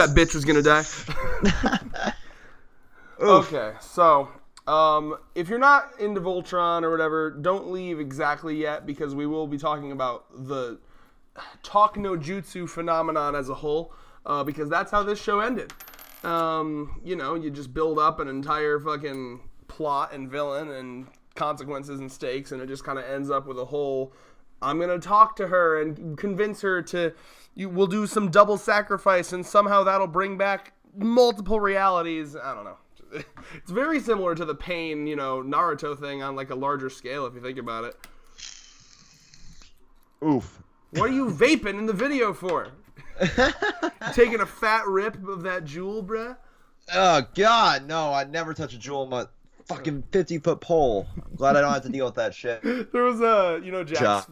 That bitch was gonna die. Okay, so if you're not into Voltron or whatever, don't leave exactly yet, because we will be talking about the Talk-No-Jutsu phenomenon as a whole, because that's how this show ended. You just build up an entire fucking plot and villain and consequences and stakes, and it just kind of ends up with a whole, I'm going to talk to her and convince her we'll do some double sacrifice, and somehow that'll bring back multiple realities. I don't know. It's very similar to the Pain, Naruto thing on like a larger scale, if you think about it. Oof. What are you vaping in the video for? Taking a fat rip of that jewel, bruh? Oh, God, no. I'd never touch a jewel on my fucking 50-foot pole. I'm glad I don't have to deal with that shit. There was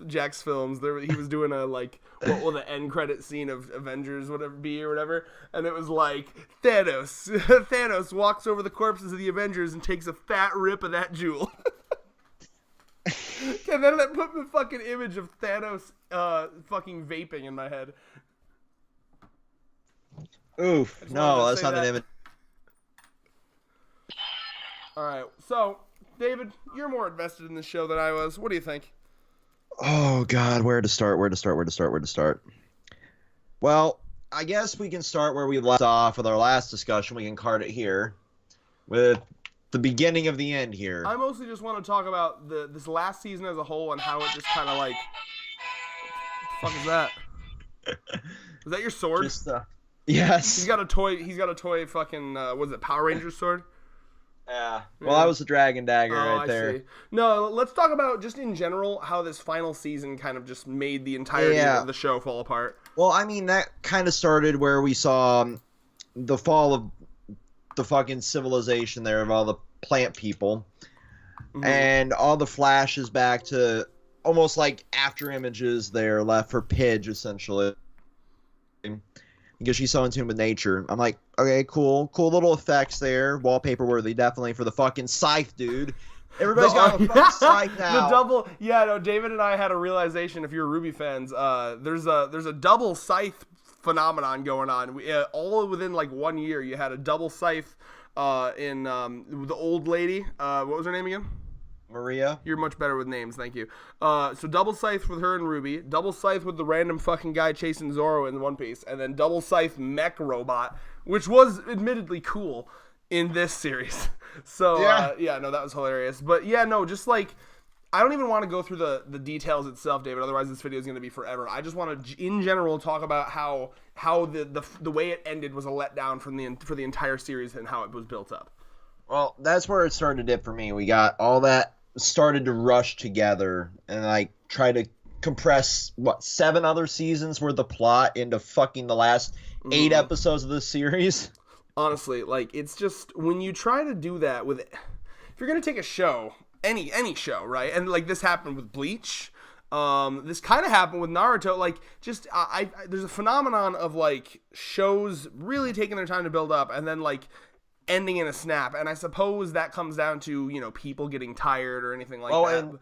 Jack's films. He was doing a, like, what will the end credit scene of Avengers be or whatever? And it was like, Thanos walks over the corpses of the Avengers and takes a fat rip of that jewel. And then that put the fucking image of Thanos fucking vaping in my head. Oof. No, that's not an image. Alright, so, David, you're more invested in this show than I was. What do you think? Oh, God, where to start? Well, I guess we can start where we left off with our last discussion. We can card it here with the beginning of the end here. I mostly just want to talk about this last season as a whole and how it just kind of like... What the fuck is that? Is that your sword? Yes. He's got a toy fucking, was it Power Rangers sword? Yeah. Well, that was the Dragon Dagger right there. See. No, let's talk about just in general how this final season kind of just made the entirety of the show fall apart. Well, I mean, that kind of started where we saw the fall of the fucking civilization there of all the plant people. Mm-hmm. And all the flashes back to almost like after images there left for Pidge, essentially. Because she's so in tune with nature. I'm like, okay, cool little effects there. Wallpaper worthy, definitely, for the fucking scythe, dude. Everybody's got a fucking scythe now. David and I had a realization, if you're Ruby fans, there's a double scythe phenomenon going on. All within like 1 year, you had a double scythe in the old lady. What was her name again? Maria. You're much better with names, thank you. So double scythe with her and Ruby, double scythe with the random fucking guy chasing Zoro in One Piece, and then double scythe mech robot, which was admittedly cool in this series. So that was hilarious. But yeah, no, just like, I don't even want to go through the details itself, David, otherwise this video is going to be forever. I just want to, in general, talk about how the way it ended was a letdown for the entire series and how it was built up. Well, that's where it started it for me. We got all that started to rush together and like try to compress 7 other seasons worth of plot into fucking the last 8 episodes of the series. Honestly, like, it's just when you try to do that with, if you're gonna take a show, any show, right? And like this happened with Bleach. This kind of happened with Naruto. Like, just there's a phenomenon of like shows really taking their time to build up and then like ending in a snap, and I suppose that comes down to people getting tired or anything like that.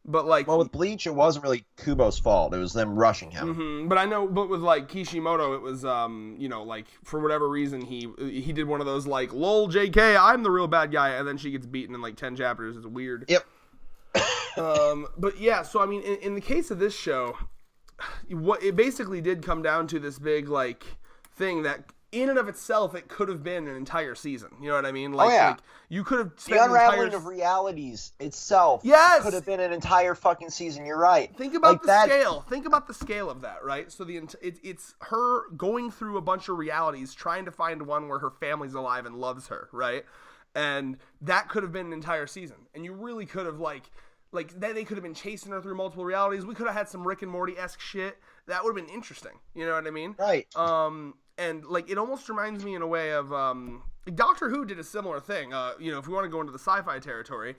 But like, with Bleach, it wasn't really Kubo's fault. It was them rushing him. Mm-hmm. But with like Kishimoto, it was like for whatever reason he did one of those like, lol, JK, I'm the real bad guy, and then she gets beaten in like 10 chapters. It's weird. Yep. But yeah, so I mean, in the case of this show, what it basically did come down to this big like thing that, in and of itself, it could have been an entire season. You know what I mean? Like, like you could have spent the unraveling of realities itself. Yes, could have been an entire fucking season. You're right. Think about the scale. Think about the scale of that, right? So it's her going through a bunch of realities, trying to find one where her family's alive and loves her, right? And that could have been an entire season. And you really could have like they could have been chasing her through multiple realities. We could have had some Rick and Morty-esque shit. That would have been interesting. You know what I mean? Right. And like it almost reminds me in a way of Doctor Who did a similar thing. If we want to go into the sci-fi territory,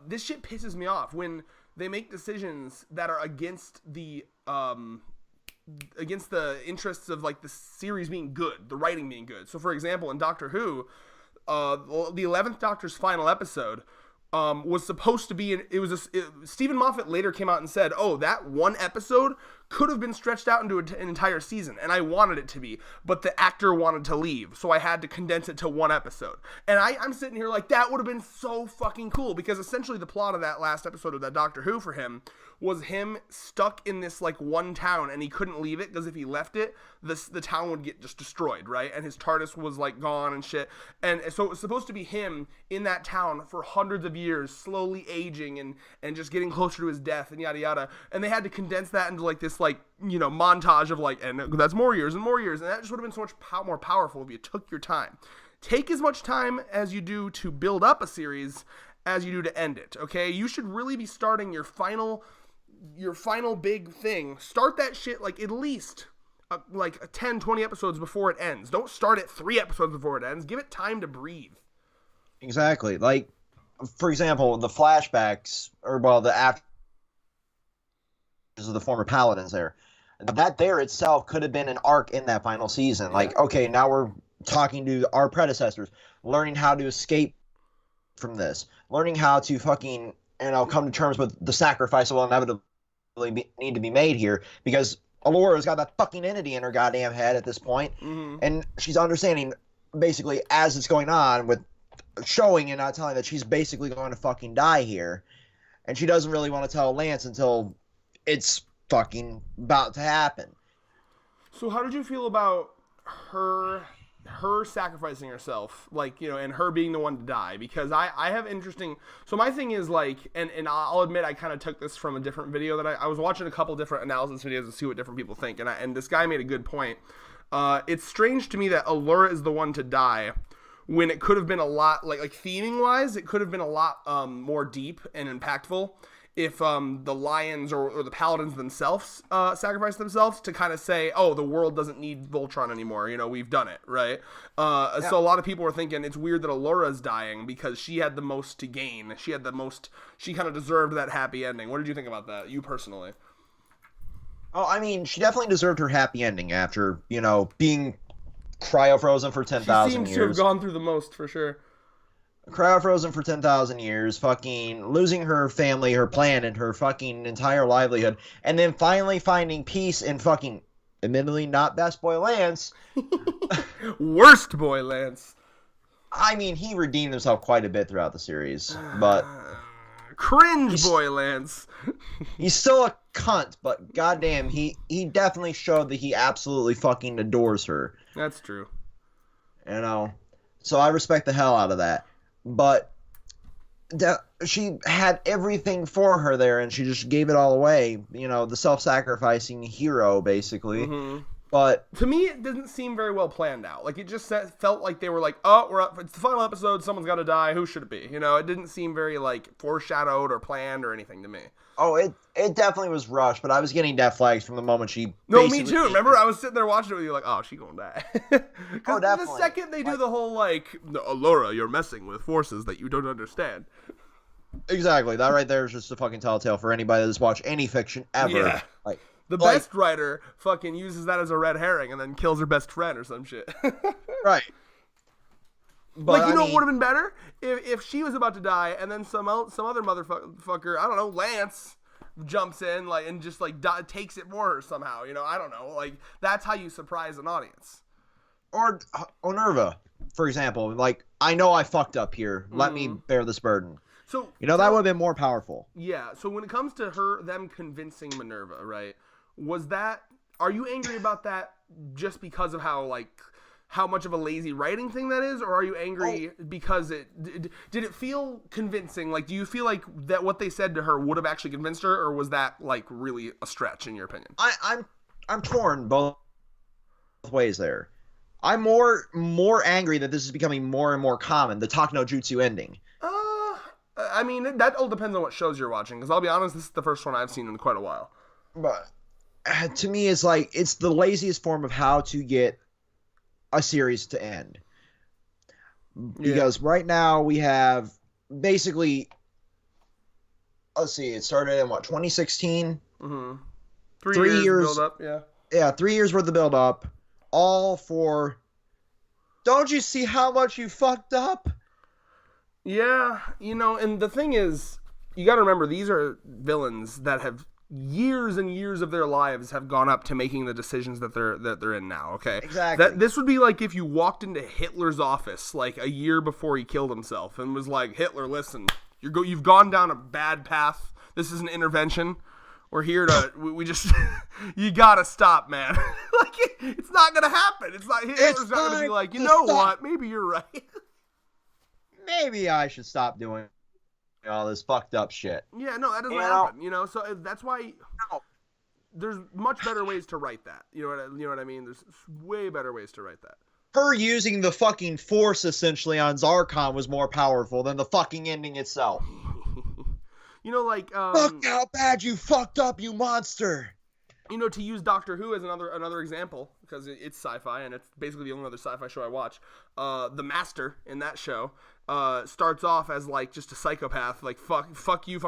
this shit pisses me off when they make decisions that are against the interests of like the series being good, the writing being good. So for example, in Doctor Who, the 11th Doctor's final episode was supposed to be Stephen Moffat later came out and said, oh, that one episode could have been stretched out into an entire season, and I wanted it to be, but the actor wanted to leave, so I had to condense it to one episode. And I'm sitting here like, that would have been so fucking cool, because essentially the plot of that last episode of that Doctor Who for him was him stuck in this like one town, and he couldn't leave it because if he left it, the town would get just destroyed, right? And his TARDIS was like gone and shit. And so it was supposed to be him in that town for hundreds of years, slowly aging and just getting closer to his death and yada yada. And they had to condense that into like this like, you know, montage of like, and that's more years and more years. And that just would have been so much more powerful if you took your time. Take as much time as you do to build up a series as you do to end it, okay? You should really be starting your final big thing. Start that shit like at least like 10, 20 episodes before it ends. Don't start it 3 episodes before it ends. Give it time to breathe. Exactly. Like, for example, the flashbacks, or well, the after of the former paladins there. That there itself could have been an arc in that final season. Like, okay, now we're talking to our predecessors, learning how to escape from this, learning how to fucking, you know, come to terms with the sacrifice that will inevitably need to be made here, because Alora's got that fucking entity in her goddamn head at this point, and she's understanding basically as it's going on with showing and not telling that she's basically going to fucking die here, and she doesn't really want to tell Lance until it's fucking about to happen. So how did you feel about her sacrificing herself, like, you know, and her being the one to die? Because I have interesting, so my thing is like, and I'll admit I kind of took this from a different video that I was watching a couple different analysis videos to see what different people think, and this guy made a good point. It's strange to me that Allura is the one to die when it could have been a lot, like theming wise, it could have been a lot more deep and impactful if the Lions or the Paladins themselves sacrifice themselves to kind of say, oh, the world doesn't need Voltron anymore, you know, we've done it, right? Yeah. So a lot of people were thinking it's weird that Allura's dying because she had the most to gain. She kind of deserved that happy ending. What did you think about that, you personally? Oh, I mean, she definitely deserved her happy ending after, you know, being cryo-frozen for 10,000 years. She seems to have gone through the most, for sure. Cryo-frozen for 10,000 years, fucking losing her family, her planet, her fucking entire livelihood, and then finally finding peace in fucking, admittedly not best boy Lance. Worst boy Lance. I mean, he redeemed himself quite a bit throughout the series, but... Cringe boy Lance. He's still a cunt, but goddamn, he definitely showed that he absolutely fucking adores her. That's true. You know? So I respect the hell out of that. But she had everything for her there, and she just gave it all away. You know, the self-sacrificing hero, basically. Mm-hmm. But to me, it didn't seem very well planned out. Like, it just felt like they were like, oh, we're up. It's the final episode. Someone's got to die. Who should it be? You know, it didn't seem very, like, foreshadowed or planned or anything to me. Oh, it definitely was rushed, but I was getting death flags from the moment she... No, me too. Remember, I was sitting there watching it with you like, oh, she gonna die. Oh, definitely. The second they do the whole, like, Allura, you're messing with forces that you don't understand. Exactly. That right there is just a fucking telltale for anybody that's watched any fiction ever. Yeah. The best writer fucking uses that as a red herring and then kills her best friend or some shit. Right. But like, you know what would have been better? If she was about to die and then some other motherfucker, I don't know, Lance, jumps in like and just like takes it for her somehow. You know, I don't know. Like, that's how you surprise an audience. Or Onerva, for example. Like, I know I fucked up here. Let me bear this burden. So, you know, that would have been more powerful. Yeah. So when it comes to them convincing Minerva, right? Are you angry about that just because of how much of a lazy writing thing that is, or are you angry because did it feel convincing? Like, do you feel like that what they said to her would have actually convinced her, or was that like really a stretch in your opinion? I'm torn both ways there. I'm more angry that this is becoming more and more common, the Talk-No-Jutsu ending. I mean, that all depends on what shows you're watching, because I'll be honest, this is the first one I've seen in quite a while. But to me, it's like, it's the laziest form of how to get a series to end. Because right now we have basically, let's see, it started in 2016? Mm-hmm. 3 years build up, yeah. Yeah, 3 years worth of build up, all for, don't you see how much you fucked up? Yeah, you know, and the thing is, you got to remember, these are villains that have years and years of their lives have gone up to making the decisions that they're in now. Okay, Exactly. This would be like if you walked into Hitler's office like a year before he killed himself and was like, Hitler, listen, you've gone down a bad path. This is an intervention. We're here to we just you gotta stop, man. Like it's not gonna happen. It's not Hitler's not gonna be like, you know what? Maybe you're right. Maybe I should stop doing all this fucked up shit. Yeah, no, that doesn't happen. You know, so that's why there's much better ways to write that. You know what I mean? There's way better ways to write that. Her using the fucking Force essentially on Zarkon was more powerful than the fucking ending itself. You know, like look how bad you fucked up, you monster. You know, to use Doctor Who as another example, because it's sci-fi and it's basically the only other sci-fi show I watch. The Master in that show starts off as like just a psychopath, like fuck you,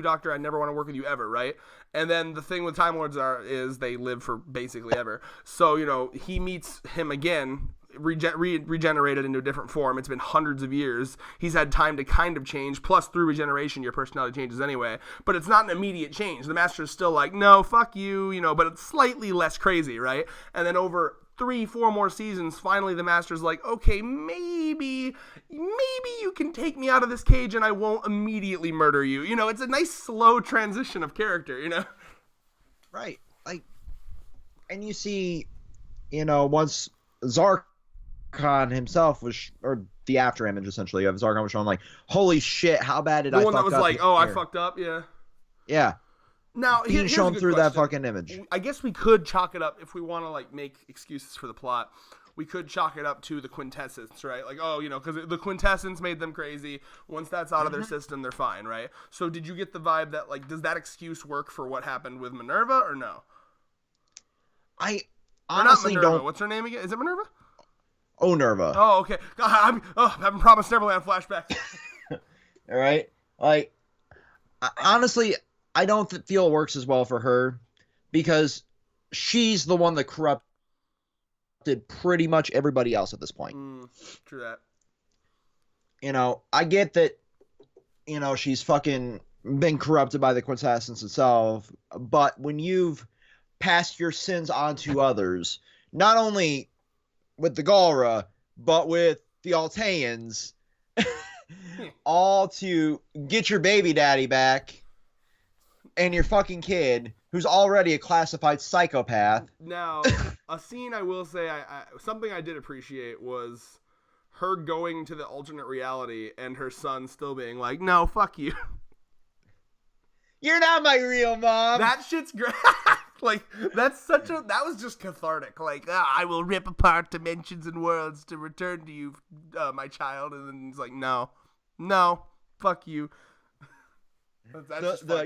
Doctor. I never want to work with you ever, right? And then the thing with Time Lords is they live for basically ever. So you know, he meets him again. Regenerated into a different form. It's been hundreds of years. He's had time to kind of change. Plus, through regeneration, your personality changes anyway. But it's not an immediate change. The Master is still like, no, fuck you, you know, but it's slightly less crazy, right? And then over 3-4 more seasons, finally the Master's like, okay, maybe you can take me out of this cage and I won't immediately murder you. You know, it's a nice slow transition of character, you know? Right. Like, and you see, you know, once Zarkon himself was, or the after image essentially of Zarkon was showing like, holy shit, how bad did I fuck up? The one that was like, oh, I fucked up, yeah. Yeah. Now, being shown through that fucking image. I guess we could chalk it up, if we want to like make excuses for the plot, we could chalk it up to the quintessence, right? Like, oh, you know, because the quintessence made them crazy. Once that's out of their system, they're fine, right? So did you get the vibe that, like, does that excuse work for what happened with Minerva or no? I honestly don't. What's her name again? Is it Minerva? Oh, Nerva. Oh, okay. God, I'm having Promised Neverland flashback. All right. Like, honestly, I don't feel it works as well for her because she's the one that corrupted pretty much everybody else at this point. True that. You know, I get that, you know, she's fucking been corrupted by the quintessence itself, but when you've passed your sins on to others, not only with the Galra, but with the Alteans, all to get your baby daddy back and your fucking kid, who's already a classified psychopath. Now, a scene I will say, something I did appreciate was her going to the alternate reality and her son still being like, no, fuck you. You're not my real mom. That shit's great. Like, that was just cathartic. Like, I will rip apart dimensions and worlds to return to you, my child. And then he's like, no, fuck you.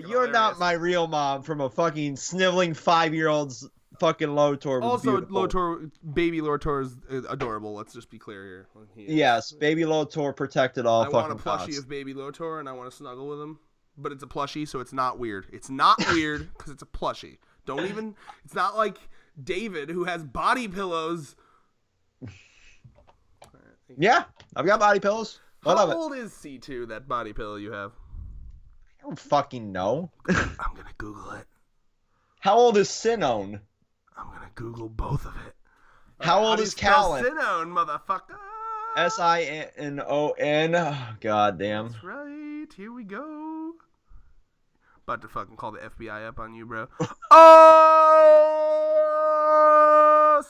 You're not my real mom from a fucking sniveling 5-year-old's fucking Lotor. Also, baby Lotor is adorable. Let's just be clear here. Yes, baby Lotor protected all fucking I want a plushie of baby Lotor and I want to snuggle with him. But it's a plushie, so it's not weird. It's not weird because it's a plushie. It's not like David who has body pillows. Yeah, I've got body pillows. How old is C2, that body pillow you have? I don't fucking know. I'm going to Google it. How old is Sinon? I'm going to Google both of it. How old is Callan? Sinon, motherfucker. Sinon. Oh, God damn. That's right. Here we go. About to fucking call the FBI up on you, bro. Oh,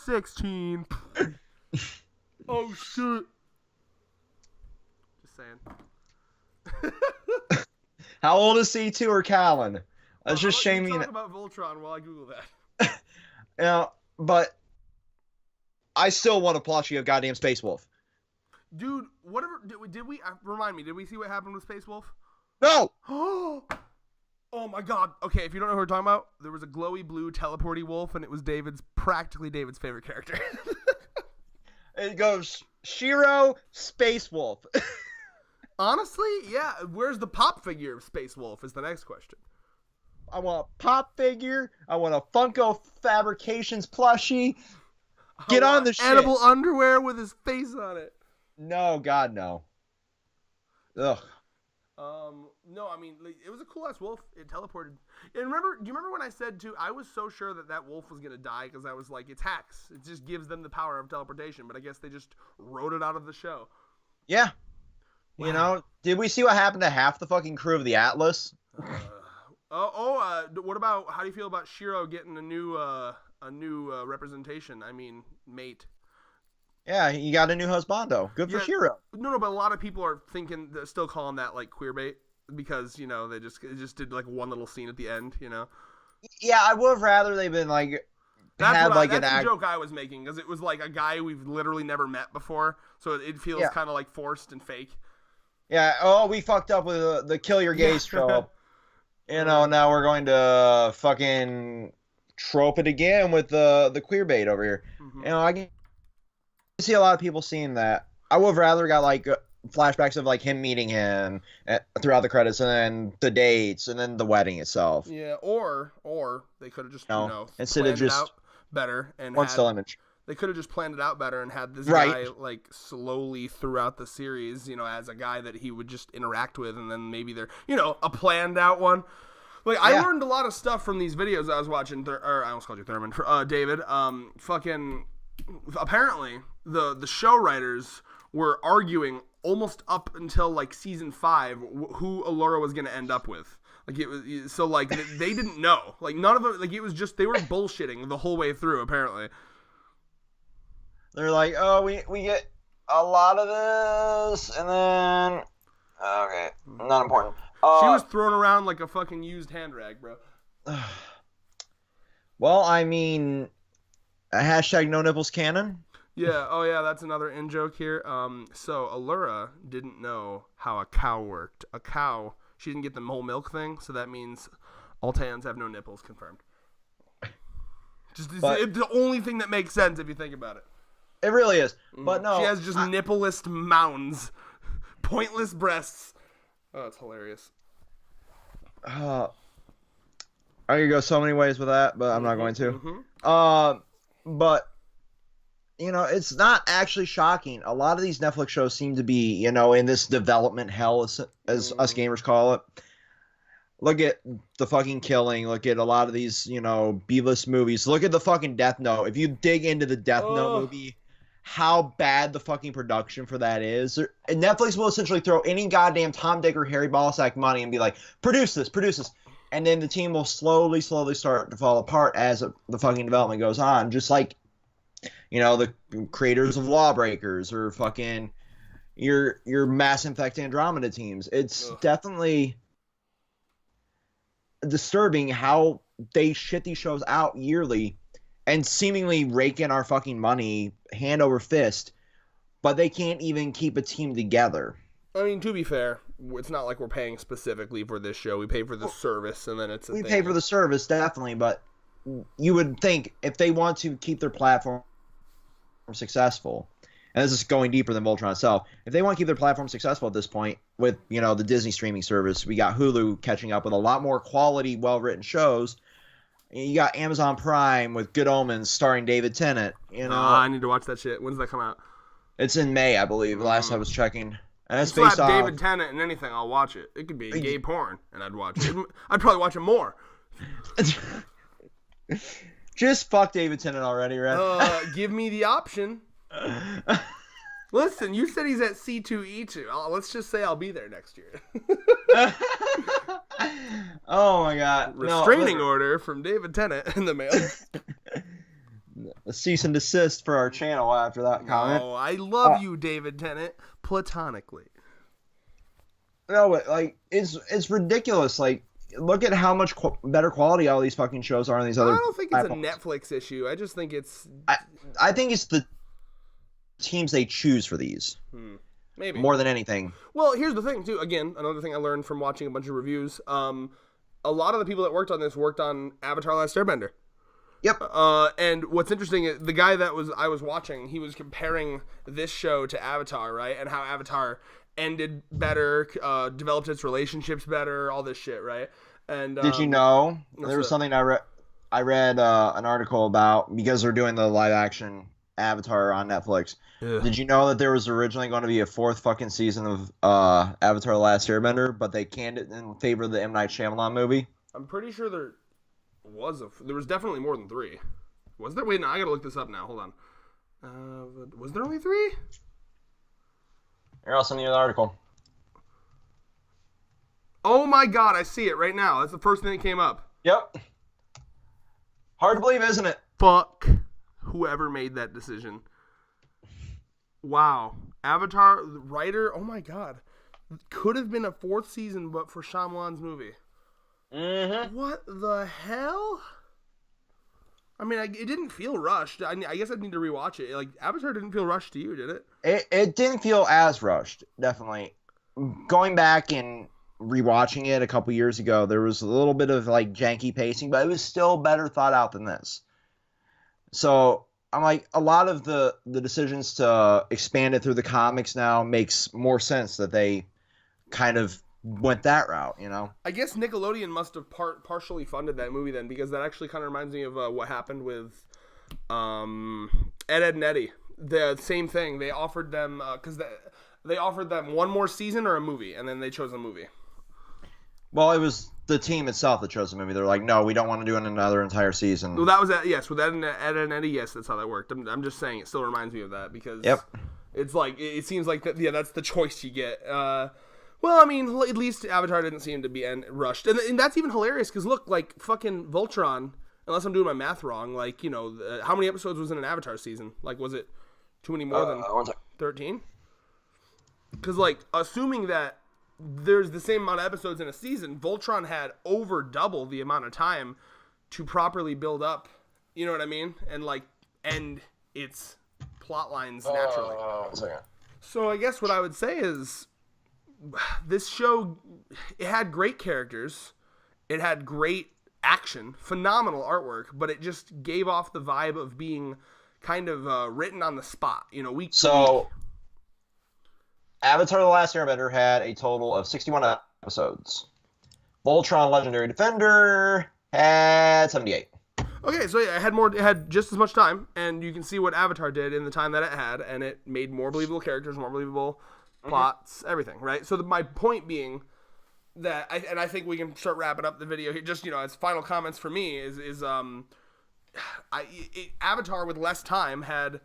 16. Oh, shit. Just saying. How old is C2 or Callan? It's just shaming. Talk about Voltron while I Google that. Yeah, but I still want a plushie of goddamn Space Wolf. Dude, whatever. Did we remind me? Did we see what happened with Space Wolf? No. Oh my God. Okay, if you don't know who we're talking about, there was a glowy blue teleporty wolf, and it was practically David's favorite character. It goes Shiro, Space Wolf. Honestly, yeah. Where's the pop figure of Space Wolf is the next question. I want a pop figure. I want a Funko Fabrications plushie. Get on the shit. Edible underwear with his face on it. No, God, no. Ugh. No, I mean, like, it was a cool ass wolf. It teleported. And remember, do you remember when I said too? I was so sure that wolf was gonna die because I was like, it's hacks. It just gives them the power of teleportation. But I guess they just wrote it out of the show. Yeah. Wow. You know, did we see what happened to half the fucking crew of the Atlas? What about, how do you feel about Shiro getting a new representation? I mean, mate. Yeah, he got a new husbando. Good for Shiro. No, but a lot of people are thinking, they're still calling that like queer bait because, you know, they just did like one little scene at the end, you know? Yeah, I would have rather they've been like, that's the joke I was making, because it was like a guy we've literally never met before, so it feels kind of like forced and fake. Yeah, we fucked up with the kill your gays trope. You know, now we're going to fucking trope it again with the queer bait over here. Mm-hmm. You know, I can see a lot of people seeing that. I would have rather got like flashbacks of like him meeting him throughout the credits, and then the dates, and then the wedding itself. Yeah, or they could have just instead of just it out better and one still image. They could have just planned it out better and had this guy like slowly throughout the series, you know, as a guy that he would just interact with, and then maybe they're, you know, a planned out one. Like, I learned a lot of stuff from these videos I was watching, or I almost called you Thurman, David. Fucking, apparently, the show writers were arguing almost up until, like, season 5 who Allura was going to end up with. Like, it was, so, like, they didn't know. Like, none of them, like, it was just, they were bullshitting the whole way through, apparently. They're like, oh, we get a lot of this, and then, okay, not important. She was thrown around like a fucking used hand rag, bro. Well, I mean, hashtag no nipples canon. Yeah, that's another in joke here. So Allura didn't know how a cow worked. A cow, she didn't get the whole milk thing, so that means all tans have no nipples, confirmed. It's the only thing that makes sense if you think about it. It really is. But no. She has just nippleless mounds. Pointless breasts. Oh, it's hilarious. I could go so many ways with that, but I'm not going to. Mm-hmm. But, you know, it's not actually shocking. A lot of these Netflix shows seem to be, you know, in this development hell, as us gamers call it. Look at the fucking Killing. Look at a lot of these, you know, B-list movies. Look at the fucking Death Note. If you dig into the Death Note movie, how bad the fucking production for that is. And Netflix will essentially throw any goddamn Tom, Dick, or Harry Ballsack money and be like, produce this. And then the team will slowly start to fall apart as the fucking development goes on. Just like, you know, the creators of Lawbreakers or fucking your Mass Effect Andromeda teams. It's definitely disturbing how they shit these shows out yearly and seemingly rake in our fucking money hand over fist, but they can't even keep a team together. I mean, to be fair, it's not like we're paying specifically for this show. We pay for the service, and then it's we pay for the service, definitely, but you would think if they want to keep their platform successful, and this is going deeper than Voltron itself, if they want to keep their platform successful at this point with, you know, the Disney streaming service, we got Hulu catching up with a lot more quality, well-written shows. You got Amazon Prime with Good Omens starring David Tennant. You know, I need to watch that shit. When does that come out? It's in May, I believe. Last I was checking. And it's based off David Tennant and anything. I'll watch it. It could be gay porn, and I'd watch it. I'd probably watch it more. Just fuck David Tennant already, right? Give me the option. Listen, you said he's at C2E2. Let's just say I'll be there next year. Oh my god. Restraining order from David Tennant in the mail. A cease and desist for our channel after that comment. Oh, I love you, David Tennant, platonically. No, but like it's ridiculous. Like, look at how much better quality all these fucking shows are on these other. I don't think it's a Netflix issue. I just think it's. I think it's the teams they choose for these. Maybe more than anything. Well, here's the thing too. Again, another thing I learned from watching a bunch of reviews. A lot of the people that worked on this worked on Avatar: Last Airbender. Yep. And what's interesting, the guy that I was watching, he was comparing this show to Avatar, right? And how Avatar ended better, developed its relationships better, all this shit, right? And did you know there was something I read an article about, because they're doing the live action Avatar on Netflix. Ugh. Did you know that there was originally going to be a 4th fucking season of Avatar: The Last Airbender, but they canned it in favor of the M. Night Shyamalan movie? I'm pretty sure there was definitely more than 3. Was there? Wait, no, I gotta look this up now. Hold on. Was there only 3? Here, I'll send you the article. Oh my god, I see it right now. That's the first thing that came up. Yep. Hard to believe, isn't it? Fuck whoever made that decision. Wow. Avatar, the writer, oh my god. Could have been a 4th season, but for Shyamalan's movie. Mm-hmm. What the hell? I mean, it didn't feel rushed. I guess I'd need to rewatch it. Like, Avatar didn't feel rushed to you, did it? It didn't feel as rushed, definitely. Going back and rewatching it a couple years ago, there was a little bit of, like, janky pacing, but it was still better thought out than this. So, I'm like, a lot of the decisions to expand it through the comics now makes more sense that they kind of went that route, you know? I guess Nickelodeon must have partially funded that movie then, because that actually kind of reminds me of what happened with Ed, Ed and Eddie. The same thing. They offered them, because they offered them one more season or a movie, and then they chose a movie. Well, it was the team itself that chose the movie. They're like, no, we don't want to do another entire season. Well, that was yes. With Ed and Eddie, yes, that's how that worked. I'm just saying it still reminds me of that because it's like it seems like that. Yeah, that's the choice you get. Well, I mean, at least Avatar didn't seem to be rushed, and that's even hilarious because look, like fucking Voltron. Unless I'm doing my math wrong, like how many episodes was in an Avatar season? Like, was it too many more than 13? Because like assuming that there's the same amount of episodes in a season, Voltron had over double the amount of time to properly build up, you know what I mean? And like end its plot lines naturally. So I guess what I would say is this show, it had great characters, it had great action, phenomenal artwork, but it just gave off the vibe of being kind of written on the spot, week to week. Avatar: The Last Airbender had a total of 61 episodes. Voltron: Legendary Defender had 78. Okay, so yeah, it had just as much time, and you can see what Avatar did in the time that it had, and it made more believable characters, more believable plots, everything, right? So my point being that, I think we can start wrapping up the video here, just, as final comments for me, is Avatar with less time had,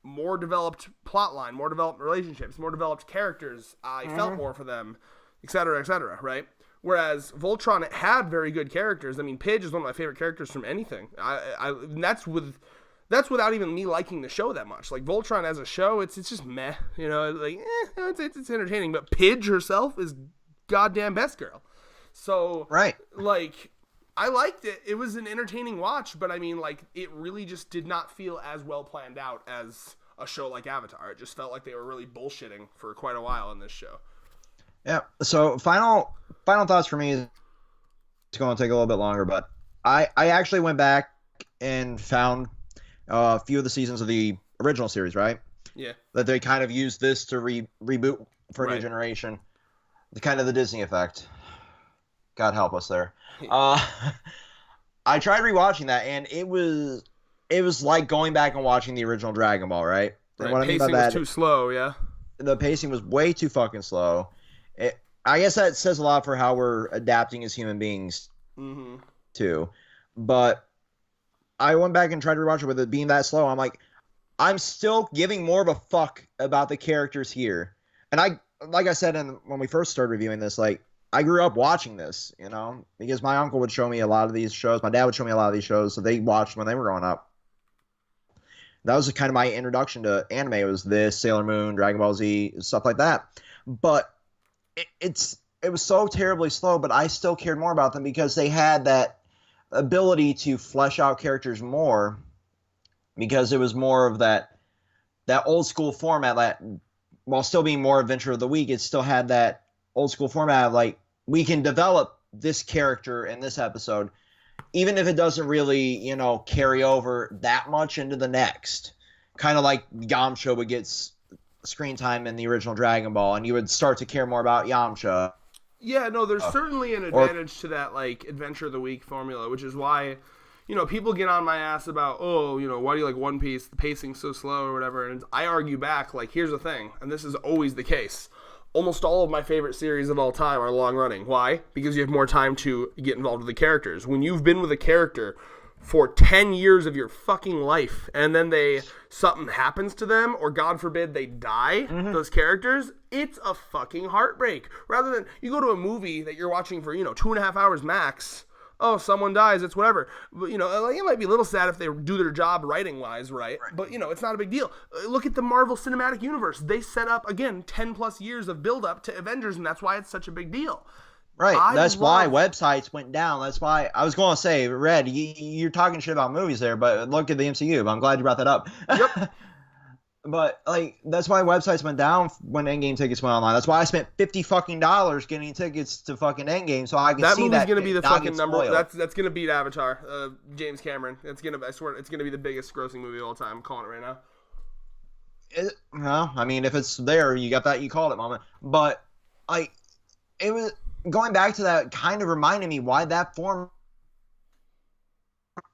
more developed plot line, more developed relationships, more developed characters. I felt more for them, et cetera, right? Whereas Voltron, it had very good characters. I mean, Pidge is one of my favorite characters from anything. And that's without even me liking the show that much. Like, Voltron as a show, it's just meh. It's entertaining. But Pidge herself is goddamn best girl. So, right. Like, I liked it. It was an entertaining watch, but I mean, like, it really just did not feel as well planned out as a show like Avatar. It just felt like they were really bullshitting for quite a while in this show. Yeah. So final thoughts for me is it's going to take a little bit longer, but I actually went back and found a few of the seasons of the original series, right? Yeah. That they kind of used this to reboot for a new generation. The kind of the Disney effect. God help us there. I tried rewatching that, and it was like going back and watching the original Dragon Ball, right? And what pacing was too slow, yeah. The pacing was way too fucking slow. I guess that says a lot for how we're adapting as human beings, too. But I went back and tried to rewatch it with it being that slow. I'm like, I'm still giving more of a fuck about the characters here. And like I said when we first started reviewing this, like, I grew up watching this, because my uncle would show me a lot of these shows. My dad would show me a lot of these shows, so they watched when they were growing up. That was kind of my introduction to anime. It was this, Sailor Moon, Dragon Ball Z, stuff like that. But it was so terribly slow, but I still cared more about them because they had that ability to flesh out characters more, because it was more of that old school format that, while still being more Adventure of the Week, it still had that old school format of, like, we can develop this character in this episode, even if it doesn't really, carry over that much into the next. Kind of like Yamcha would get screen time in the original Dragon Ball, and you would start to care more about Yamcha. Yeah, no, there's certainly an advantage to that, like, Adventure of the Week formula, which is why, people get on my ass about, why do you like One Piece? The pacing's so slow or whatever. And I argue back, like, here's the thing, and this is always the case. Almost all of my favorite series of all time are long running. Why? Because you have more time to get involved with the characters. When you've been with a character for 10 years of your fucking life, and then something happens to them, or God forbid they die, those characters, it's a fucking heartbreak. Rather than, you go to a movie that you're watching for, 2.5 hours max, oh, someone dies, it's whatever. But, it might be a little sad if they do their job writing-wise, right? But, it's not a big deal. Look at the Marvel Cinematic Universe. They set up, again, 10-plus years of build-up to Avengers, and that's why it's such a big deal. Right, that's why websites went down. That's why, I was going to say, Red, you're talking shit about movies there, but look at the MCU. But I'm glad you brought that up. Yep. But, that's why websites went down when Endgame tickets went online. That's why I spent $50 getting tickets to fucking Endgame, so I can see that. That movie's going to be the fucking number. That's going to beat Avatar, James Cameron. I swear, it's going to be the biggest grossing movie of all time. I'm calling it right now. Well, I mean, if it's there, you got that, you called it, mama. But, it was, going back to that kind of reminded me why that form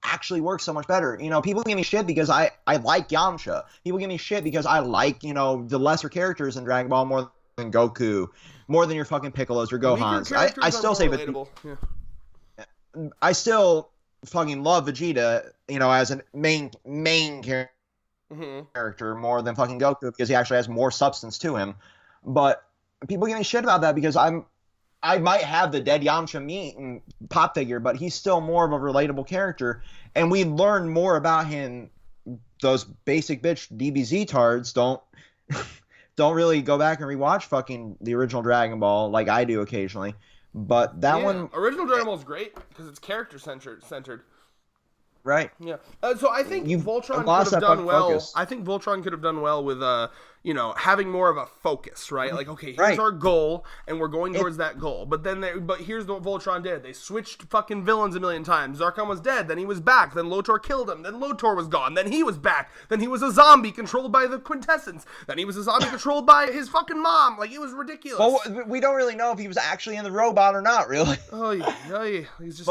actually works so much better. People give me shit because I like Yamcha. People give me shit because I like, the lesser characters in Dragon Ball more than Goku, more than your fucking Piccolos or Gohans. I still say I still fucking love Vegeta, as a main character more than fucking Goku because he actually has more substance to him. But people give me shit about that because I might have the dead Yamcha meat and pop figure, but he's still more of a relatable character, and we learn more about him. Those basic bitch DBZ tards don't really go back and rewatch fucking the original Dragon Ball like I do occasionally. But that one, original Dragon Ball is great because it's character centered. Right. Yeah. So I think Voltron could have done well. Focus. I think Voltron could have done well with having more of a focus, right? Like, okay, here's our goal, and we're going towards that goal. But here's what Voltron did. They switched fucking villains a million times. Zarkon was dead, then he was back, then Lotor killed him, then Lotor was gone, then he was back, then he was a zombie controlled by the Quintessence, then he was a zombie controlled by his fucking mom. Like, it was ridiculous. Well, we don't really know if he was actually in the robot or not, really. Oh, yeah. He's just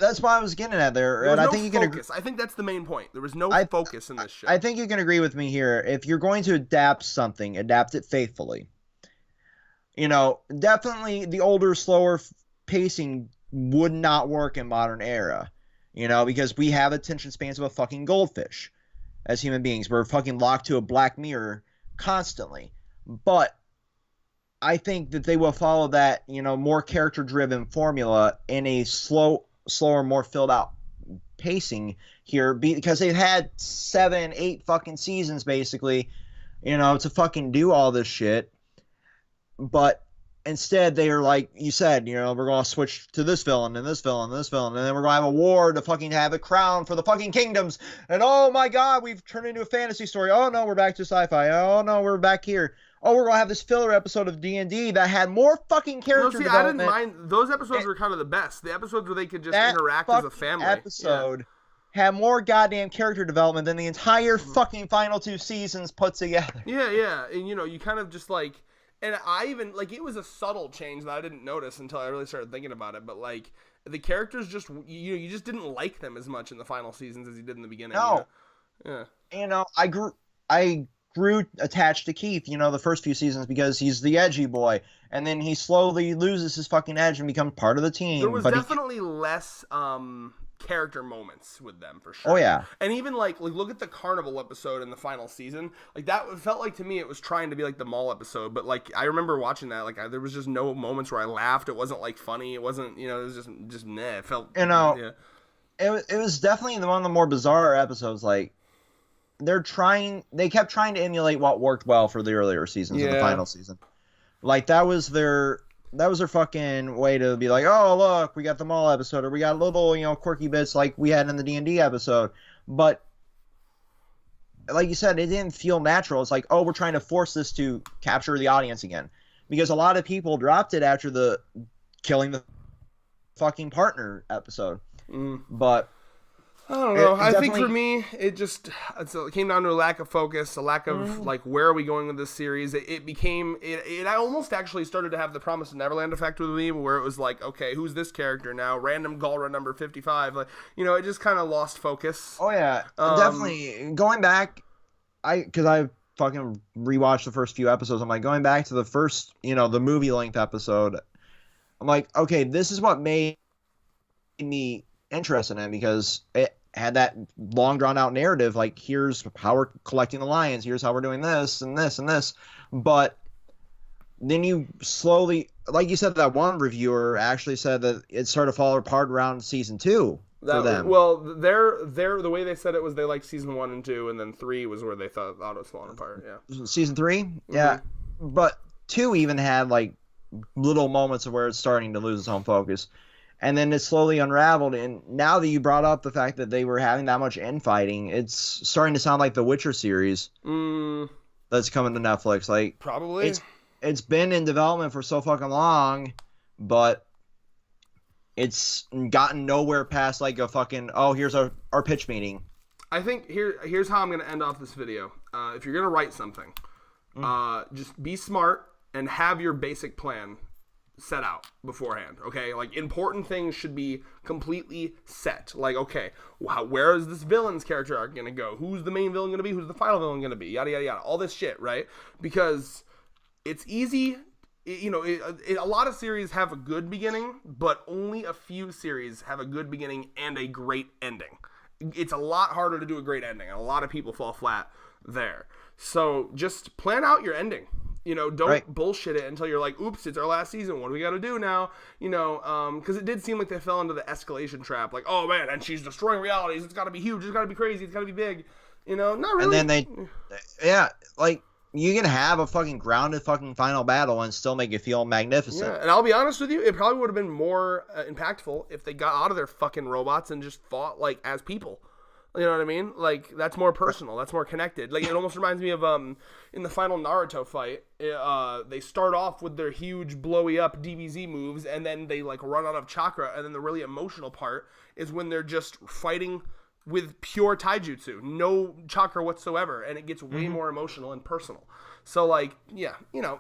that's why I was getting at there. And I think you can agree. I think that's the main point. There was no focus in this show. I think you can agree with me here. If you're going to adapt something, adapt it faithfully. Definitely the older, slower pacing would not work in modern era. Because we have attention spans of a fucking goldfish as human beings. We're fucking locked to a black mirror constantly. But I think that they will follow that, more character-driven formula in a slower, more filled out pacing here because they've had 7, 8 fucking seasons basically, to fucking do all this shit. But instead they are like you said, we're going to switch to this villain and this villain and this villain, and then we're going to have a war to fucking have a crown for the fucking kingdoms. And oh my god, we've turned into a fantasy story. Oh no, we're back to sci-fi. Oh no, we're back here. Oh, we're going to have this filler episode of D&D that had more fucking character development. I didn't mind. Those episodes were kind of the best. The episodes where they could just interact as a family. That episode had more goddamn character development than the entire fucking final 2 seasons put together. Yeah. And, you kind of just like... And I even... Like, it was a subtle change that I didn't notice until I really started thinking about it. But, like, the characters just... You just didn't like them as much in the final seasons as you did in the beginning. No. Yeah. I grew attached to Keith, the first few seasons because he's the edgy boy, and then he slowly loses his fucking edge and becomes part of the team. There was definitely less character moments with them for sure. Oh yeah. And even like look at the carnival episode in the final season. Like that felt like to me it was trying to be like the mall episode, but like I remember watching that there was just no moments where I laughed. It wasn't like funny. It wasn't it was just meh. It felt It was definitely one of the more bizarre episodes. Like they kept trying to emulate what worked well for the earlier seasons of the final season. Like that was their fucking way to be like, oh look, we got the mall episode, or we got little quirky bits like we had in the D&D episode. But like you said, it didn't feel natural. It's like, oh, we're trying to force this to capture the audience again, because a lot of people dropped it after the killing the fucking partner episode. But I don't know. It I think definitely- for me, it came down to a lack of focus, a lack of like where are we going with this series. I almost actually started to have the Promise of Neverland effect with me, where it was like, okay, who's this character now? Random Galra number 55. Like, it just kind of lost focus. Oh yeah, definitely. Going back, because I fucking rewatched the first few episodes. I'm like going back to the first, the movie length episode. I'm like, okay, this is what made me interested in it, because it had that long drawn out narrative. Like, here's how we're collecting the lions. Here's how we're doing this and this and this. But then you slowly, like you said, that one reviewer actually said that it started to fall apart around season 2 for them. Well, the way they said it was they liked season 1 and 2, and then 3 was where they thought it was falling apart. Yeah. Season 3, yeah, but 2 even had like little moments of where it's starting to lose its own focus, and then it slowly unraveled. And now that you brought up the fact that they were having that much infighting, it's starting to sound like the Witcher series that's coming to Netflix. Like, probably it's been in development for so fucking long, but it's gotten nowhere past like a fucking, oh, here's our pitch meeting. I think here's how I'm going to end off this video. If you're going to write something, just be smart and have your basic plan set out beforehand, okay? Like, important things should be completely set. Like, okay, where is this villain's character arc going to go? Who's the main villain going to be? Who's the final villain going to be? Yada, yada, yada. All this shit, right? Because it's easy... a lot of series have a good beginning, but only a few series have a good beginning and a great ending. It's a lot harder to do a great ending, and a lot of people fall flat there. So just plan out your ending. Don't bullshit it until you're like, oops, it's our last season. What do we got to do now? Because it did seem like they fell into the escalation trap. Like, oh man, and she's destroying realities. It's got to be huge. It's got to be crazy. It's got to be big. Not really. And then you can have a fucking grounded fucking final battle and still make it feel magnificent. Yeah, and I'll be honest with you, it probably would have been more impactful if they got out of their fucking robots and just fought like as people. You know what I mean? Like, that's more personal. That's more connected. Like, it almost reminds me of in the final Naruto fight, they start off with their huge blowy up DBZ moves, and then they like run out of chakra, and then the really emotional part is when they're just fighting with pure taijutsu, no chakra whatsoever, and it gets way more emotional and personal. So, like, yeah,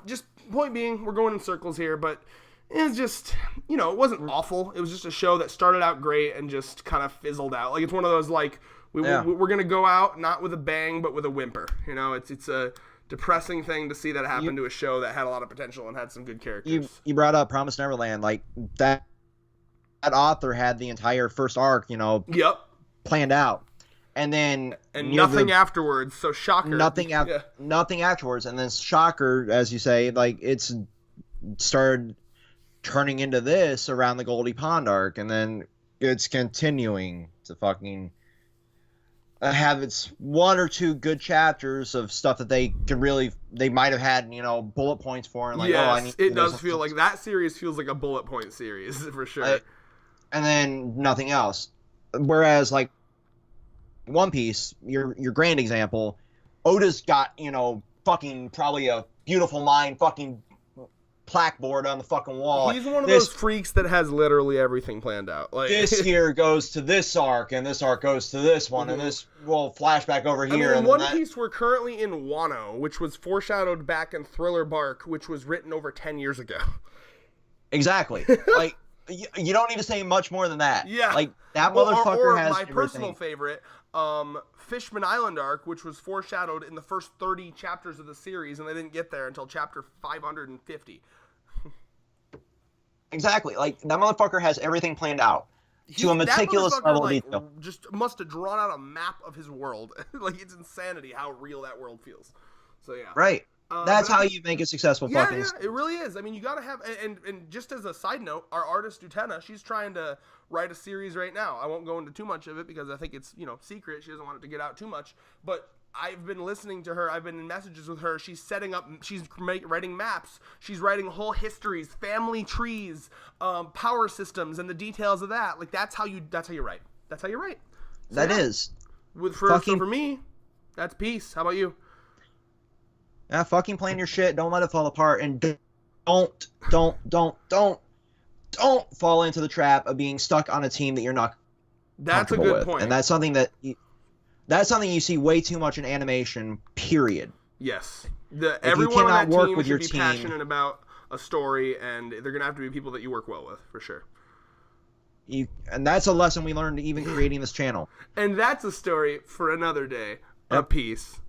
just point being, we're going in circles here, but it's just, it wasn't awful. It was just a show that started out great and just kind of fizzled out. Like, it's one of those, like, we're going to go out not with a bang, but with a whimper. It's a depressing thing to see that happen to a show that had a lot of potential and had some good characters. You brought up Promised Neverland. Like, that author had the entire first arc, Yep. planned out, and then nothing afterwards. So shocker. Nothing afterwards, and then shocker, as you say, like, it's started turning into this around the Goldie Pond arc, and then it's continuing to fucking have its one or two good chapters of stuff that they might have had, bullet points for, and like, yes, it does feel like that series feels like a bullet point series for sure. And then nothing else. Whereas, like, One Piece, your grand example, Oda's got, fucking probably a beautiful mind fucking plaqueboard on the fucking wall. He's one of those freaks that has literally everything planned out. Like, this here goes to this arc, and this arc goes to this one, and this will flashback over here. In One Piece, we're currently in Wano, which was foreshadowed back in Thriller Bark, which was written over 10 years ago. Exactly. Like, you don't need to say much more than that. Yeah. Like, that motherfucker has my everything. Personal favorite, Fishman Island arc, which was foreshadowed in the first 30 chapters of the series, and they didn't get there until chapter 550. Exactly. Like, that motherfucker has everything planned out to a meticulous level of detail. Just must have drawn out a map of his world. Like, it's insanity how real that world feels. So, yeah. Right. That's how you make a successful fucking... Yeah, it really is. I mean, you gotta have... And just as a side note, our artist, Utena, she's trying to write a series right now. I won't go into too much of it because I think it's, secret. She doesn't want it to get out too much. But I've been listening to her. I've been in messages with her. She's setting up... She's writing maps. She's writing whole histories, family trees, power systems, and the details of that. Like, that's how you write. That's how you write. So, that is. So for me, that's peace. How about you? Yeah, fucking plan your shit. Don't let it fall apart, and don't fall into the trap of being stuck on a team that you're not That's a comfortable good with. point. And that's something you see way too much in animation, period. Yes. Everyone on cannot that work team with should your be team- passionate about a story, and they're going to have to be people that you work well with, for sure. And that's a lesson we learned even creating this channel. And that's a story for another day. A Yep. piece.